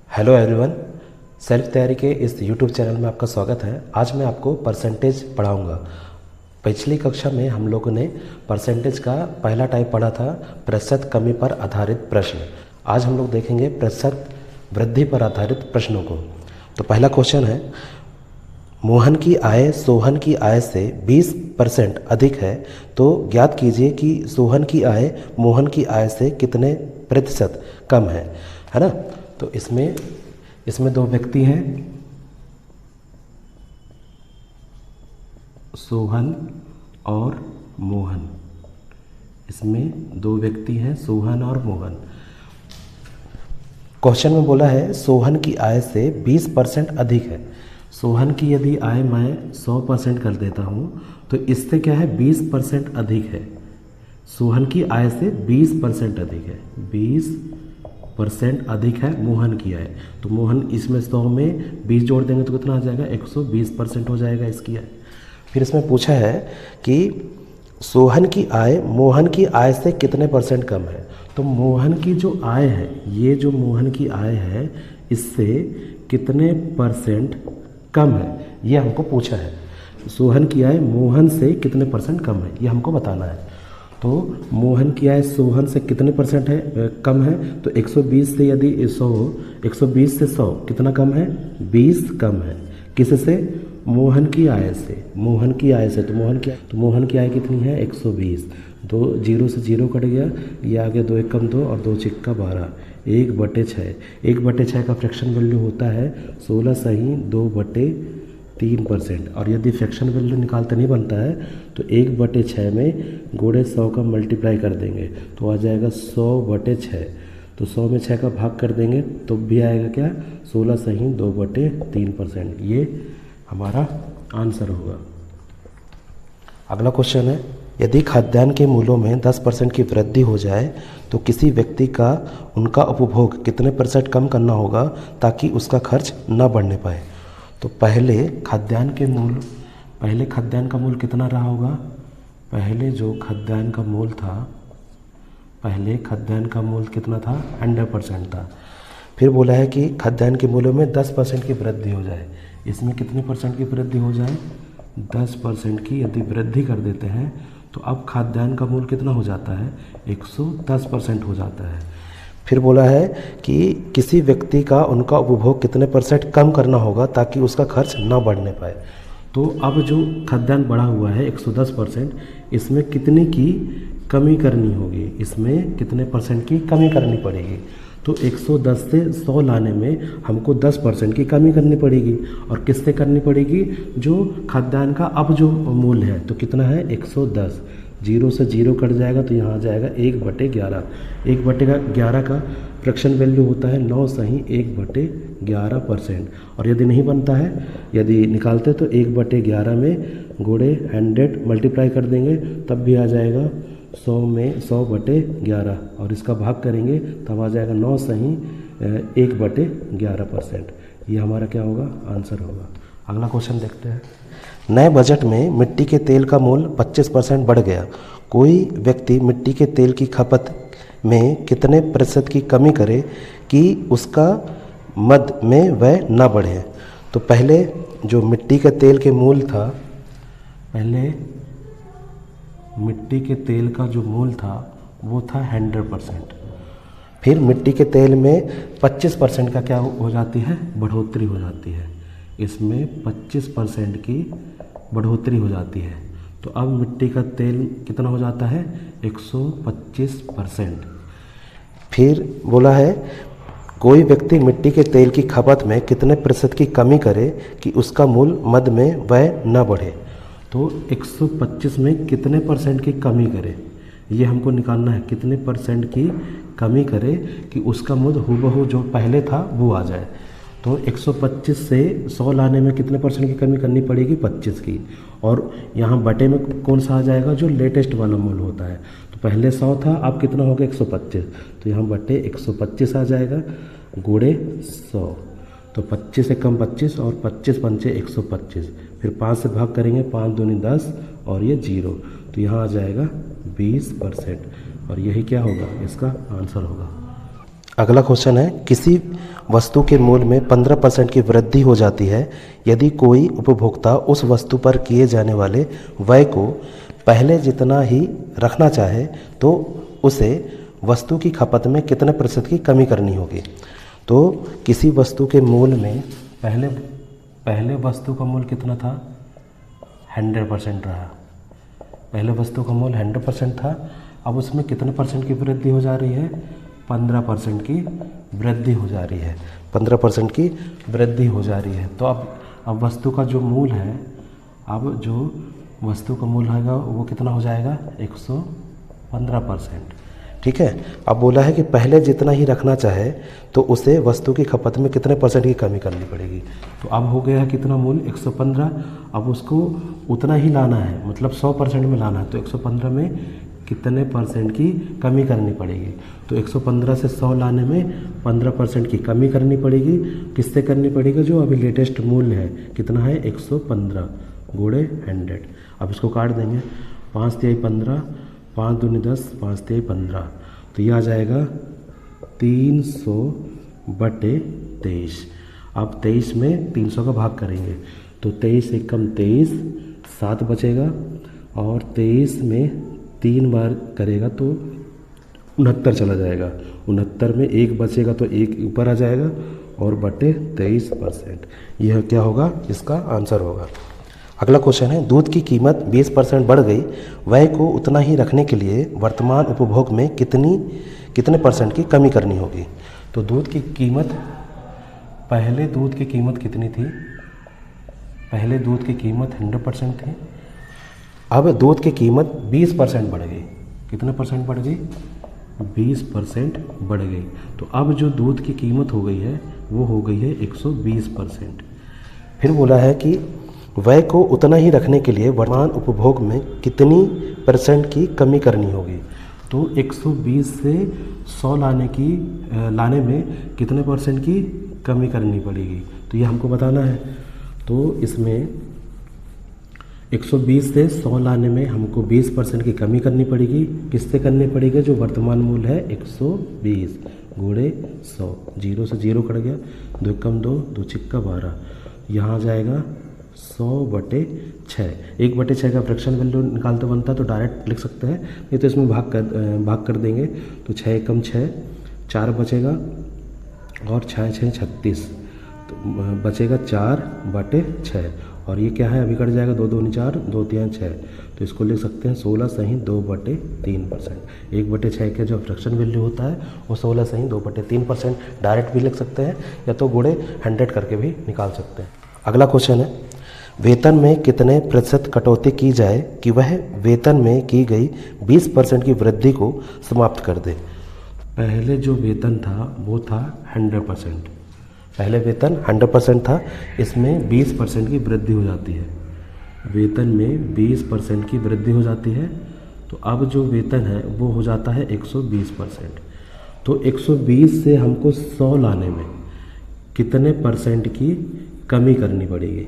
Hello everyone, self तैयारी के इस यूट्यूब चैनल में आपका स्वागत है। आज मैं आपको परसेंटेज पढ़ाऊंगा। पिछली कक्षा में हम लोगों ने परसेंटेज का पहला टाइप पढ़ा था, प्रतिशत कमी पर आधारित प्रश्न। आज हम लोग देखेंगे प्रतिशत वृद्धि पर आधारित प्रश्नों को। तो पहला क्वेश्चन है, मोहन की आय सोहन की आय से 20% अधिक है, तो ज्ञात कीजिए कि सोहन की आय मोहन की आय से कितने प्रतिशत कम है ना। तो इसमें दो व्यक्ति हैं, सोहन और मोहन। इसमें दो व्यक्ति हैं, सोहन और मोहन। क्वेश्चन में बोला है सोहन की आय से 20% अधिक है। सोहन की यदि आय मैं 100% कर देता हूँ तो इससे क्या है, 20% अधिक है। सोहन की आय से 20% अधिक है, 20% अधिक है मोहन की आय। तो मोहन इसमें 100 में 20 जोड़ देंगे तो कितना आ जाएगा, 120% हो जाएगा इसकी आय। फिर इसमें पूछा है कि सोहन की आय मोहन की आय से कितने परसेंट कम है। तो मोहन की जो आय है, ये जो मोहन की आय है, इससे कितने परसेंट कम है, ये हमको पूछा है। सोहन की आय मोहन से कितने परसेंट कम है, ये हमको बताना है। तो मोहन की आय सोहन से कितने परसेंट है, कम है। तो 120 से यदि 120 से 100 कितना कम है, 20 कम है। किससे, मोहन की आय से। मोहन की आय से तो मोहन की आय कितनी है, 120। 2 0 से 0 कट गया, ये आगे 2 1 कम 2 और 2 छिक्का 12, 1/6। 1/6 का फ्रैक्शन वैल्यू होता है 16 सही 2/3%। और यदि फ्रैक्शन वैल्यू निकालते नहीं बनता है तो 1/6 में गुणे 100 का मल्टीप्लाई कर देंगे तो आ जाएगा 100/6। तो 100 में 6 का भाग कर देंगे तो भी आएगा क्या, 16 सही 2/3%। ये हमारा आंसर होगा। अगला क्वेश्चन है, यदि खाद्यान्न के मूल्यों में 10% की वृद्धि हो जाए तो किसी व्यक्ति का उनका उपभोग कितने % कम करना होगा ताकि उसका खर्च न बढ़ने पाए। तो पहले खाद्यान्न का मूल्य कितना रहा होगा, पहले खाद्यान्न का मूल्य कितना था, 100% था। फिर बोला है कि खाद्यान्न के मूल्यों में 10% की वृद्धि हो जाए। इसमें कितने % की वृद्धि हो जाए, 10% की यदि वृद्धि कर देते हैं तो अब खाद्यान्न का मूल्य कितना हो जाता है, 110% हो जाता है। फिर बोला है कि किसी व्यक्ति का उनका उपभोग कितने % कम करना होगा ताकि उसका खर्च ना बढ़ने पाए। तो अब जो खाद्यान्न बढ़ा हुआ है 110%, इसमें कितने की कमी करनी होगी, इसमें कितने % की कमी करनी पड़ेगी। तो 110 से 100 लाने में हमको 10% की कमी करनी पड़ेगी। और किससे करनी पड़ेगी, जो खाद्यान्न का अब जो मूल्य है तो कितना है, 110। 0 से 0 कट जाएगा तो यहाँ आ जाएगा 1/11। 1/11 का फ्रैक्शन वैल्यू होता है 9 सही 1/11%। और यदि नहीं बनता है, यदि निकालते तो 1/11 में गुणे 100 मल्टीप्लाई कर देंगे तब भी आ जाएगा 100 में 100/11 और इसका भाग करेंगे तब आ जाएगा 9 सही 1/11%। ये हमारा क्या होगा, आंसर होगा। अगला क्वेश्चन देखते हैं, नए बजट में मिट्टी के तेल का मूल्य 25% बढ़ गया। कोई व्यक्ति मिट्टी के तेल की खपत में कितने % की कमी करे कि उसका मद में वह न बढ़े। तो पहले जो मिट्टी के तेल के मूल्य था, पहले मिट्टी के तेल का जो मूल्य था वो था 100%। फिर मिट्टी के तेल में 25% का क्या हो जाती है, बढ़ोतरी हो जाती है। इसमें 25% की बढ़ोतरी हो जाती है। तो अब मिट्टी का तेल कितना हो जाता है, 125%। फिर बोला है कोई व्यक्ति मिट्टी के तेल की खपत में कितने % की कमी करे कि उसका मूल्य मद में वह न बढ़े। तो 125 में कितने % की कमी करे, ये हमको निकालना है। कितने % की कमी करे कि उसका मूल्य हूबहू जो पहले था वो आ जाए। तो 125 से 100 लाने में कितने % की कमी करनी पड़ेगी, 25 की। और यहाँ बटे में कौन सा आ जाएगा, जो लेटेस्ट वाला मूल्य होता है। तो पहले 100 था, अब कितना हो गया, 125। तो यहाँ बटे 125 आ जाएगा गुणे 100। तो 25 से कम 25 और 25 पंचे 125। फिर 5 से भाग करेंगे, 5 दूनी 10 और ये 0। तो यहाँ आ जाएगा 20%। और यही क्या होगा, इसका आंसर होगा। अगला क्वेश्चन है, किसी वस्तु के मूल्य में 15% की वृद्धि हो जाती है यदि कोई उपभोक्ता उस वस्तु पर किए जाने वाले व्यय को पहले जितना ही रखना चाहे तो उसे वस्तु की खपत में कितने प्रतिशत की कमी करनी होगी। तो किसी वस्तु के मूल्य में पहले वस्तु का मूल्य कितना था, 100% रहा। पहले वस्तु का मूल्य 100% था, अब उसमें कितने परसेंट की वृद्धि हो जा रही है, 15% की वृद्धि हो जा रही है, 15% की वृद्धि हो जा रही है। तो अब वस्तु का जो मूल्य है, अब जो वस्तु का मूल्य है वो कितना हो जाएगा, 115%। ठीक है। अब बोला है कि पहले जितना ही रखना चाहे तो उसे वस्तु की खपत में कितने परसेंट की कमी करनी पड़ेगी। तो अब हो गया है कितना मूल्य, 115। अब उसको उतना ही लाना है, मतलब 100% में लाना है, तो 115 में कितने परसेंट की कमी करनी पड़ेगी। तो 115 से 100 लाने में 15% की कमी करनी पड़ेगी। किससे करनी पड़ेगी, जो अभी लेटेस्ट मूल्य है कितना है, 115 गुणे 100। अब इसको काट देंगे, 5 तिहाई 15, 5 दूनी 10, 5 तिहाई 15, तो ये आ जाएगा 300/23। अब 23 में 300 का भाग करेंगे तो 23 एकम 23, 7 बचेगा, और 23 में 3 बार करेगा तो 69 चला जाएगा। 69 में 1 बचेगा तो 1 ऊपर आ जाएगा, और बटे 23%। यह क्या होगा, इसका आंसर होगा। अगला क्वेश्चन है, दूध की कीमत 20% बढ़ गई, व्यय को उतना ही रखने के लिए वर्तमान उपभोग में कितने परसेंट की कमी करनी होगी। तो दूध की कीमत, पहले दूध की कीमत कितनी थी, पहले दूध की कीमत 100% थी। अब दूध की कीमत 20% बढ़ गई। कितने परसेंट बढ़ गई, 20% बढ़ गई। तो अब जो दूध की कीमत हो गई है वो हो गई है 120%। फिर बोला है कि व्यय को उतना ही रखने के लिए वर्तमान उपभोग में कितनी परसेंट की कमी करनी होगी। तो 120 से 100 लाने में कितने परसेंट की कमी करनी पड़ेगी, तो ये हमको बताना है। तो इसमें 120 से 100 लाने में हमको 20% की कमी करनी पड़ेगी। किससे करनी पड़ेगी, जो वर्तमान मूल्य है 120 गुणे 100, 0 से 0 कट गया, 2 कम 2, 2 छिक्का 12, यहाँ आ जाएगा 100/6। 1/6 का फ्रैक्शन वैल्यू निकालते बनता है तो डायरेक्ट लिख सकते हैं, नहीं तो इसमें भाग कर देंगे तो 6 एकम 6, 4 बचेगा, और 6 6 36, तो बचेगा 4/6। और ये क्या है, अभी कट जाएगा, 2 दूनी 4, 2 तिहाई 6, तो इसको लिख सकते हैं 16 सही 2/3%। 1/6 का जो फ्रैक्शन वैल्यू होता है वो 16 सही 2/3%। डायरेक्ट भी लिख सकते हैं, या तो गुणे 100 करके भी निकाल सकते हैं। अगला क्वेश्चन है, वेतन में कितने प्रतिशत कटौती की जाए कि वह वेतन में की गई 20% की वृद्धि को समाप्त कर दे। पहले जो वेतन था वो था 100%। पहले वेतन 100% था, इसमें 20% की वृद्धि हो जाती है। वेतन में 20% की वृद्धि हो जाती है, तो अब जो वेतन है वो हो जाता है 120%। तो 120 से हमको 100 लाने में कितने परसेंट की कमी करनी पड़ेगी।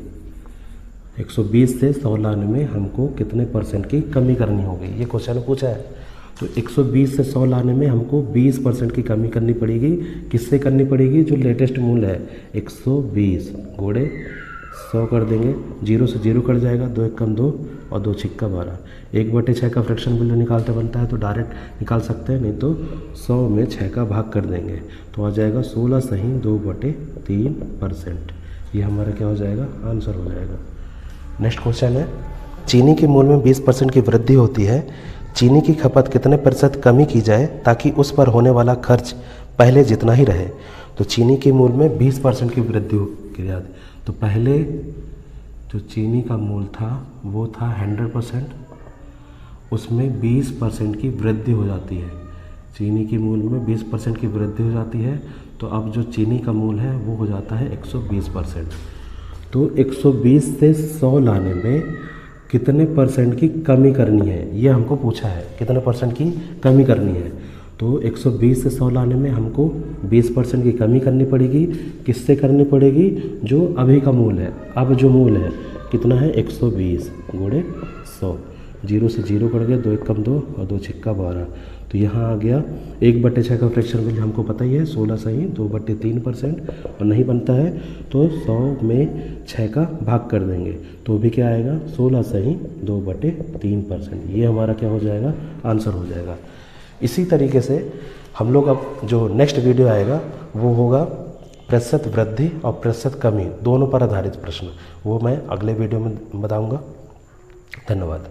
120 से 100 लाने में हमको कितने परसेंट की कमी करनी होगी, ये क्वेश्चन पूछा है। तो 120 से 100 लाने में हमको 20% की कमी करनी पड़ेगी। किससे करनी पड़ेगी, जो लेटेस्ट मूल्य है 120 गुणे 100 कर देंगे, 0 से 0 कट जाएगा, 2 एकम 2, और 2 छिक्का 12। 1/6 का फ्रैक्शन वैल्यू निकालते बनता है तो डायरेक्ट निकाल सकते हैं, नहीं तो 100 में 6 का भाग कर देंगे तो आ जाएगा 16 सही 2/3%। ये हमारा क्या हो जाएगा, आंसर हो जाएगा। नेक्स्ट क्वेश्चन है, चीनी के मूल्य में 20% की वृद्धि होती है, चीनी की खपत कितने प्रतिशत कमी की जाए ताकि उस पर होने वाला खर्च पहले जितना ही रहे। तो चीनी के मूल्य में 20% की वृद्धि की जाती, तो पहले जो चीनी का मूल्य था वो था 100%, उसमें 20% की वृद्धि हो जाती है। चीनी के मूल्य में 20% की वृद्धि हो जाती है, तो अब जो चीनी का मूल्य है वो हो जाता है 120%। तो 120 से 100 लाने में कितने परसेंट की कमी करनी है, ये हमको पूछा है, कितने परसेंट की कमी करनी है। तो 120 से 100 लाने में हमको 20% की कमी करनी पड़ेगी। किससे करनी पड़ेगी, जो अभी का मूल्य है। अब जो मूल्य है कितना है, 120 गुणे 100, 0 से 0 कट गया, 2 एकम 2, और 2 छिक्का 12, तो यहाँ आ गया 1/6 का फ्रैक्शन वैल्यू हमको पता ही है 16 सही 2/3%, और नहीं बनता है तो 100 में 6 का भाग कर देंगे तो भी क्या आएगा 16 सही 2/3%। ये हमारा क्या हो जाएगा, आंसर हो जाएगा। इसी तरीके से हम लोग अब जो नेक्स्ट वीडियो आएगा वो होगा प्रतिशत वृद्धि और प्रतिशत कमी दोनों पर आधारित प्रश्न, वो मैं अगले वीडियो में बताऊंगा। धन्यवाद।